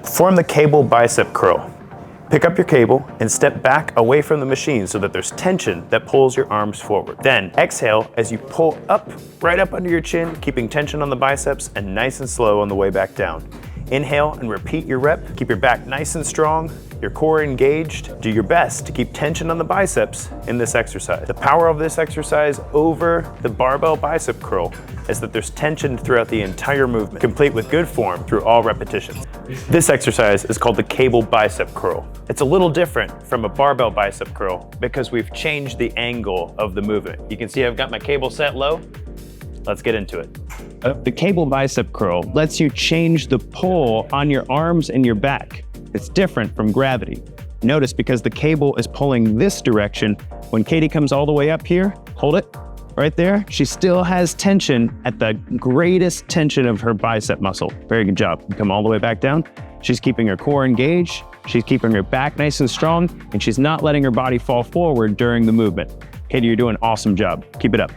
perform the cable bicep curl, pick up your cable and step back away from the machine so that there's tension that pulls your arms forward. Then exhale as you pull up, right up under your chin, keeping tension on the biceps and nice and slow on the way back down. Inhale and repeat your rep. Keep your back nice and strong, your core engaged. Do your best to keep tension on the biceps in this exercise. The power of this exercise over the barbell bicep curl is that there's tension throughout the entire movement, complete with good form through all repetitions. This exercise is called the cable bicep curl. It's a little different from a barbell bicep curl because we've changed the angle of the movement. You can see I've got my cable set low. Let's get into it. The cable bicep curl lets you change the pull on your arms and your back. It's different from gravity. Notice because the cable is pulling this direction, when Katie comes all the way up here, hold it right there, she still has tension at the greatest tension of her bicep muscle. Very good job. Come all the way back down. She's keeping her core engaged, she's keeping her back nice and strong, and she's not letting her body fall forward during the movement. Katie, you're doing an awesome job. Keep it up.